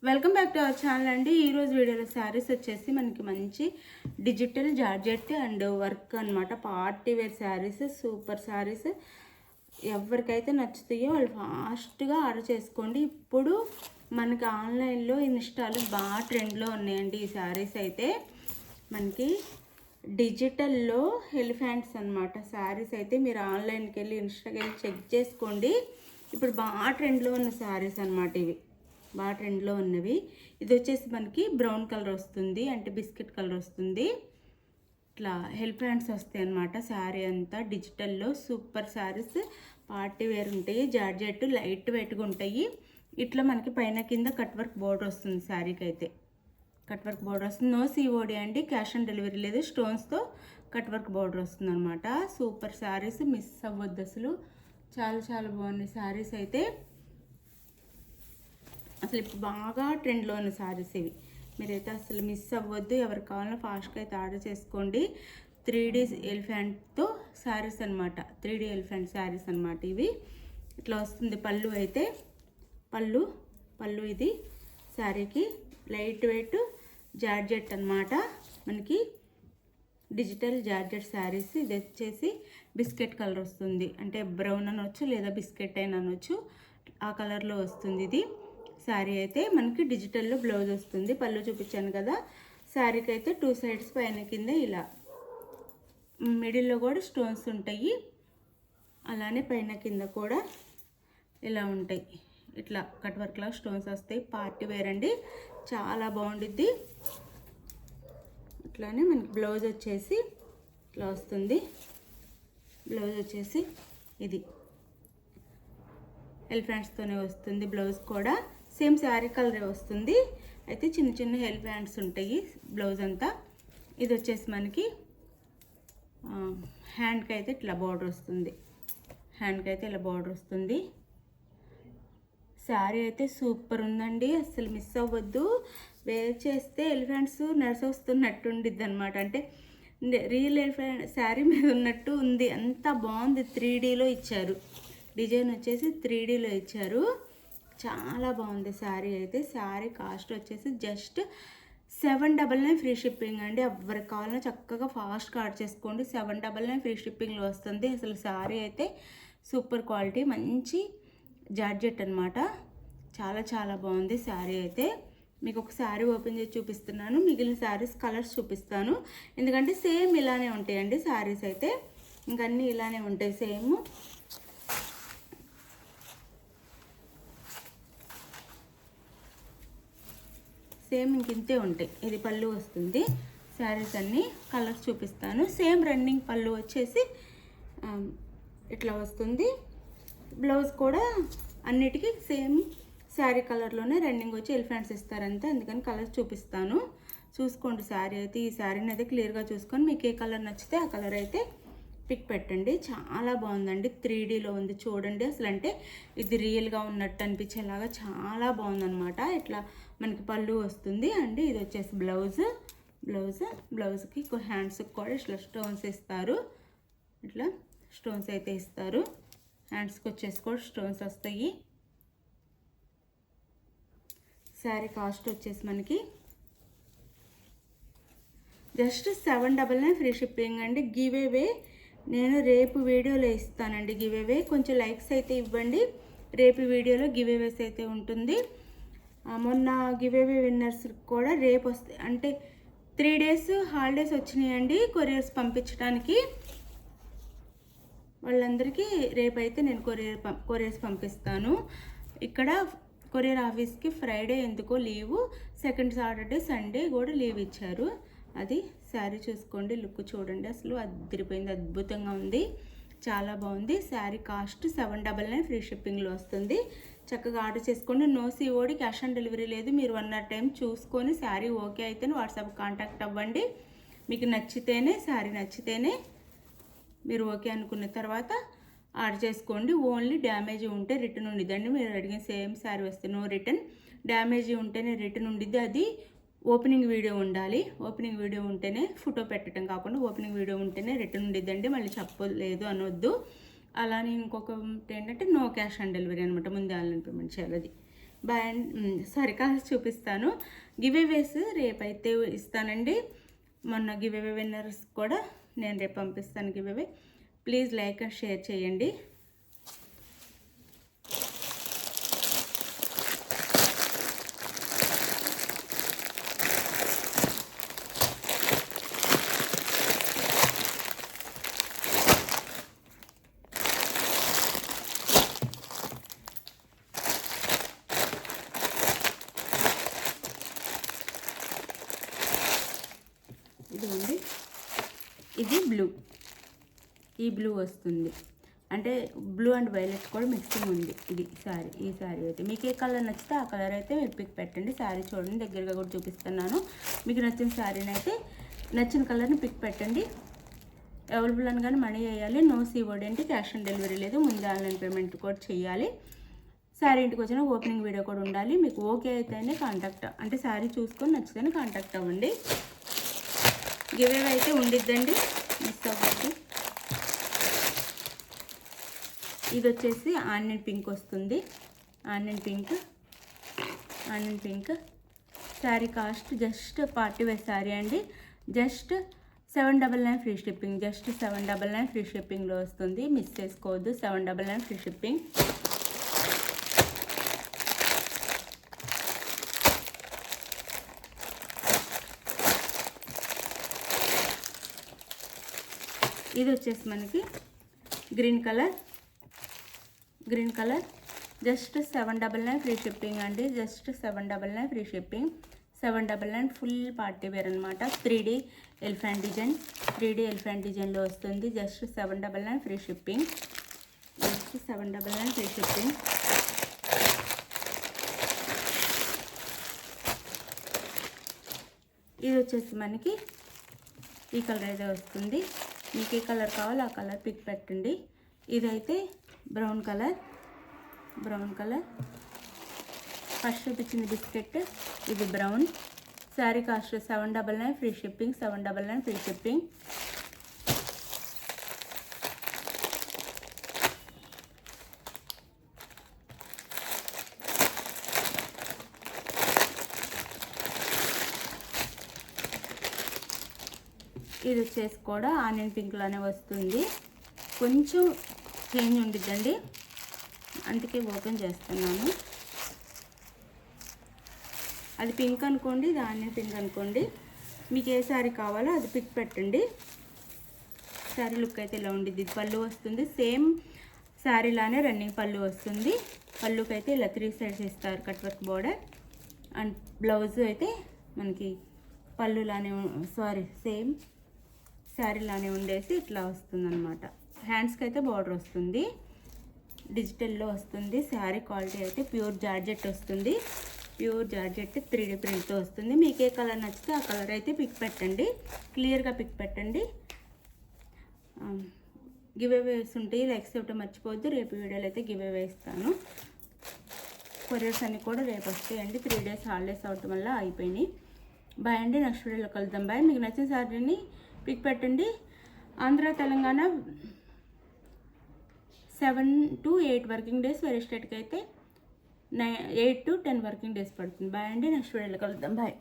Welcome back to our channel అండి. ఈరోజు వీడియోలో శారీస్ వచ్చేసి మనకి మంచి డిజిటల్ జార్జెట్ అండ్ వర్క్ అనమాట. Party wear saris, super saris. ఎవరికైతే నచ్చుతాయో వాళ్ళు ఫాస్ట్గా ఆర్డర్ చేసుకోండి. ఇప్పుడు మనకి ఆన్లైన్లో ఇన్స్టాలో బాగా ట్రెండ్లో ఉన్నాయండి ఈ శారీస్. అయితే మనకి డిజిటల్లో ఎలిఫెంట్స్ అనమాట శారీస్. అయితే మీరు ఆన్లైన్కి వెళ్ళి ఇన్స్టాకి వెళ్ళి చెక్ చేసుకోండి. ఇప్పుడు బాగా ట్రెండ్లో ఉన్న శారీస్ అనమాట ఇవి, బాగా ట్రెండ్లో ఉన్నవి. ఇది వచ్చేసి మనకి బ్రౌన్ కలర్ వస్తుంది, అంటే బిస్కెట్ కలర్ వస్తుంది. ఇట్లా హెల్ప్ హ్యాండ్స్ వస్తాయి అన్నమాట. శారీ అంతా డిజిటల్లో సూపర్ శారీస్, పార్టీ వేర్ ఉంటాయి. జార్జెట్ లైట్ వెయిట్గా ఉంటాయి. ఇట్లా మనకి పైన కింద కట్ వర్క్ బోర్డర్ వస్తుంది. శారీకి అయితే కట్ వర్క్ బోర్డర్ వస్తుంది. నో సిఓడి అండి, క్యాష్ ఆన్ డెలివరీ లేదు. స్టోన్స్తో కట్ వర్క్ బోర్డర్ వస్తుంది అనమాట. సూపర్ శారీస్, మిస్ అవ్వద్దు అసలు. చాలా చాలా బాగున్నాయి శారీస్. అయితే అసలు ఇప్పుడు బాగా ట్రెండ్లో ఉన్న శారీస్ ఇవి. మీరైతే అసలు మిస్ అవ్వద్దు. ఎవరికి కావాలన్నా ఫాస్ట్గా అయితే ఆర్డర్ చేసుకోండి. 3D ఎలిఫెంట్తో శారీస్ అనమాట. 3D ఎలిఫెంట్ శారీస్ అనమాట ఇవి. ఇట్లా వస్తుంది పళ్ళు. అయితే పళ్ళు ఇది శారీకి లైట్ వెయిట్ జార్జెట్ అనమాట. మనకి డిజిటల్ జార్జెట్ శారీస్. ఇది వచ్చేసి బిస్కెట్ కలర్ వస్తుంది, అంటే బ్రౌన్ అనొచ్చు లేదా బిస్కెట్ అయినా అనొచ్చు. ఆ కలర్లో వస్తుంది ఇది శారీ. అయితే మనకి డిజిటల్లో బ్లౌజ్ వస్తుంది. పళ్ళు చూపించాను కదా. శారీకి అయితే 2 సైడ్స్ పైన కింద ఇలా మిడిల్లో కూడా స్టోన్స్ ఉంటాయి. అలానే పైన కింద కూడా ఇలా ఉంటాయి. ఇట్లా కట్ వర్క్లా స్టోన్స్ వస్తాయి. పార్టీ వేర్ అండి, చాలా బాగుండిద్ది. అట్లానే మనకి బ్లౌజ్ వచ్చేసి ఇట్లా వస్తుంది. బ్లౌజ్ వచ్చేసి ఇది ఎలిఫెంట్స్తోనే వస్తుంది. బ్లౌజ్ కూడా సేమ్ శారీ కలరే వస్తుంది. అయితే చిన్న చిన్న హెల్ప్ హ్యాండ్స్ ఉంటాయి బ్లౌజ్ అంతా. ఇది వచ్చేసి మనకి హ్యాండ్కి అయితే ఇట్లా బార్డర్ వస్తుంది. హ్యాండ్కి అయితే ఇలా బార్డర్ వస్తుంది. శారీ అయితే సూపర్ ఉందండి, అసలు మిస్ అవ్వద్దు. వేర్ చేస్తే ఎలిఫెంట్స్ నడిచి వస్తున్నట్టు ఉండిద్ది అనమాట. అంటే రియల్ ఎలిఫెంట్ శారీ మీద ఉన్నట్టు ఉంది. అంత బాగుంది. 3Dలో ఇచ్చారు. డిజైన్ వచ్చేసి 3Dలో ఇచ్చారు. చాలా బాగుంది శారీ అయితే. శారీ కాస్ట్ వచ్చేసి జస్ట్ 799 ఫ్రీ షిప్పింగ్ అండి. ఎవరికి కావాలన్నా చక్కగా ఫాస్ట్గా ఆర్డర్ చేసుకోండి. 799 ఫ్రీ షిప్పింగ్లో వస్తుంది. అసలు శారీ అయితే సూపర్ క్వాలిటీ, మంచి జార్జెట్ అనమాట. చాలా చాలా బాగుంది శారీ అయితే. మీకు ఒక శారీ ఓపెన్ చేసి చూపిస్తున్నాను. మిగిలిన శారీస్ కలర్స్ చూపిస్తాను. ఎందుకంటే సేమ్ ఇలానే ఉంటాయండి శారీస్ అయితే. ఇంకన్నీ ఇలానే ఉంటాయి సేమ్. ఇంతే ఉంటాయి. ఇది పళ్ళు వస్తుంది. శారీస్ అన్నీ కలర్స్ చూపిస్తాను. సేమ్ రన్నింగ్ పళ్ళు వచ్చేసి ఇట్లా వస్తుంది. బ్లౌజ్ కూడా అన్నిటికీ సేమ్ శారీ కలర్లోనే రన్నింగ్ వచ్చి ఎలిఫెంట్స్ ఇస్తారంతే. అందుకని కలర్స్ చూపిస్తాను, చూసుకోండి. శారీ అయితే ఈ శారీని అయితే క్లియర్గా చూసుకొని మీకు ఏ కలర్ నచ్చితే ఆ కలర్ అయితే పిక్ పెట్టండి. చాలా బాగుందండి. 3Dలో ఉంది చూడండి. అసలు అంటే ఇది రియల్గా ఉన్నట్టు అనిపించేలాగా చాలా బాగుందన్నమాట. ఇట్లా మనకి పళ్ళు వస్తుంది అండి. ఇది వచ్చేసి బ్లౌజ్కి హ్యాండ్స్కి కూడా ఇట్లా స్టోన్స్ ఇస్తారు. ఇట్లా స్టోన్స్ అయితే ఇస్తారు. హ్యాండ్స్కి వచ్చేసి కూడా స్టోన్స్ వస్తాయి. శారీ కాస్ట్ వచ్చేసి మనకి జస్ట్ 799 ఫ్రీ షిప్పింగ్ అండి. గివ్ అవే నేను రేపు వీడియోలో ఇస్తానండి. గివ్ అవే కొంచెం లైక్స్ అయితే ఇవ్వండి. రేపు వీడియోలో గివ్ అవేస్ అయితే ఉంటుంది. మొన్న గివ్ అవే విన్నర్స్ కూడా రేపు వస్తాయి. అంటే 3 డేస్ హాలిడేస్ వచ్చినాయండి కొరియర్స్ పంపించడానికి. వాళ్ళందరికీ రేపైతే నేను కొరియర్స్ పంపిస్తాను. ఇక్కడ కొరియర్ ఆఫీస్కి ఫ్రైడే ఎందుకో లీవు, సెకండ్ సాటర్డే సండే కూడా లీవ్ ఇచ్చారు. అది శారీ చూసుకోండి, లుక్ చూడండి. అసలు అదిరిపోయింది, అద్భుతంగా ఉంది, చాలా బాగుంది. శారీ కాస్ట్ 799 ఫ్రీ షిప్పింగ్లో వస్తుంది. చక్కగా ఆర్డర్ చేసుకోండి. No COD, cash on delivery లేదు. మీరు 1 hour టైం చూసుకొని శారీ ఓకే అయితే వాట్సాప్ కాంటాక్ట్ అవ్వండి. మీకు నచ్చితేనే, శారీ నచ్చితేనే మీరు ఓకే అనుకున్న తర్వాత ఆర్డర్ చేసుకోండి. ఓన్లీ డ్యామేజ్ ఉంటే రిటర్న్ ఉండిద్దండి. మీరు అడిగిన సేమ్ శారీ వస్తే నో రిటర్న్. డ్యామేజ్ ఉంటేనే రిటర్న్ ఉండిద్ది. అది ఓపెనింగ్ వీడియో ఉండాలి. ఓపెనింగ్ వీడియో ఉంటేనే, ఫోటో పెట్టడం కాకుండా ఓపెనింగ్ వీడియో ఉంటేనే రిటర్న్ ఉండిద్దండి. మళ్ళీ చెప్పలేదు అనొద్దు. అలానే ఇంకొక ఏంటంటే నో క్యాష్ ఆన్ డెలివరీ అనమాట. ముందే ఆన్లైన్ పేమెంట్ చేయాలి. అది కాస్ట్ చూపిస్తాను. గివ్అవేస్ రేపైతే ఇస్తానండి. మొన్న గివ్అవే విన్నర్స్ కూడా నేను రేపు పంపిస్తాను giveaway. Please like and share చేయండి. ఇదిగోండి, ఇది బ్లూ, ఈ బ్లూ వస్తుంది. అంటే బ్లూ అండ్ వైలెట్ కూడా మిక్సింగ్ ఉంది. ఇది ఈ శారీ అయితే మీకు ఏ కలర్ నచ్చితే ఆ కలర్ అయితే మీరు పిక్ పెట్టండి. శారీ చూడండి, దగ్గరగా కూడా చూపిస్తున్నాను. మీకు నచ్చిన శారీని అయితే నచ్చిన కలర్ని పిక్ పెట్టండి. అవైలబుల్ అనగానే మనీ వేయాలి. నో సీఓడి అంటే క్యాష్ ఆన్ డెలివరీ లేదు. ముందు ఆన్లైన్ పేమెంట్ కూడా చేయాలి. శారీ ఇంటికి వచ్చిన ఓపెనింగ్ వీడియో కూడా ఉండాలి. మీకు ఓకే అయితేనే కాంటాక్ట్, అంటే శారీ చూసుకొని నచ్చితేనే కాంటాక్ట్ అవ్వండి. గివ్అవే అయితే ఉండిద్దండి, మిస్ అవ్వద్దు. ఇది వచ్చేసి ఆనియన్ పింక్ వస్తుంది. Onion pink sari cost just party wear sari అండి. Just 799 free shipping. Just 799 free షిప్పింగ్లో వస్తుంది. మిస్ చేసుకోవద్దు. 799 ఫ్రీ షిప్పింగ్. ఇది వచ్చేసి మనకి green colour just 799 free shipping అండి. Just 799 free shipping. 799 full party wear అనమాట. 3D ఎలిఫెంట్ డిజైన్లో వస్తుంది. Just 799 free shipping. Just 799 free shipping. ఇది వచ్చేసి మనకి ఈ కలర్ అయితే వస్తుంది. మీకు ఏ కలర్ కావాలో ఆ కలర్ పిక్ పెట్టండి. ఇదైతే బ్రౌన్ కలర్ ఫస్ట్ చూపించింది బిస్కెట్, ఇది brown. Sari cost 799 free shipping. 799 free shipping. ఇది వచ్చేసి కూడా ఆనియన్ పింక్లోనే వస్తుంది. కొంచెం చేంజ్ ఉండిద్దండి, అందుకే ఓపెన్ చేస్తున్నాను. అది పింక్ అనుకోండి, ఇది ఆనియన్ పింక్ అనుకోండి. మీకు ఏ శారీ కావాలో అది పిక్ పెట్టండి. శారీ లుక్ అయితే ఇలా ఉండిద్ది. పళ్ళు వస్తుంది, సేమ్ శారీలానే రన్నింగ్ పళ్ళు వస్తుంది. పళ్ళుకి అయితే ఇలా 3 సైడ్స్ ఇస్తారు cut work border. And blouse అయితే మనకి పళ్ళులానే సేమ్ శారీలానే ఉండేసి ఇట్లా వస్తుంది అనమాట. హ్యాండ్స్కి అయితే బార్డర్ వస్తుంది, డిజిటల్లో వస్తుంది. శారీ క్వాలిటీ అయితే ప్యూర్ జార్జెట్ వస్తుంది. ప్యూర్ జార్జెట్ 3D ప్రింట్తో వస్తుంది. మీకు ఏ కలర్ నచ్చితే ఆ కలర్ అయితే పిక్ పెట్టండి, క్లియర్గా పిక్ పెట్టండి. గివ్అవేస్ ఉంటాయి, లైక్స్ ఇవ్వటం మర్చిపోవద్దు. రేపు వీడియోలో అయితే గివ్అవే ఇస్తాను. కొరియర్స్ అన్నీ కూడా రేపు వస్తాయండి. 3 డేస్ హాలిడేస్ అవటం వల్ల అయిపోయినాయి. బాయ్ అండి, నెక్స్ట్ వీడియోలో కలుద్దాం. బాయ్. మీకు నచ్చిన శారీని పిక్ పెట్టండి. Andhra Telangana 7 to 8 working days, వేరే స్టేట్కి అయితే 8 to 10 వర్కింగ్ డేస్ పడుతుంది. బాయ్ అండి, నెక్స్ట్ వీడియోలో కలుద్దాం. బాయ్.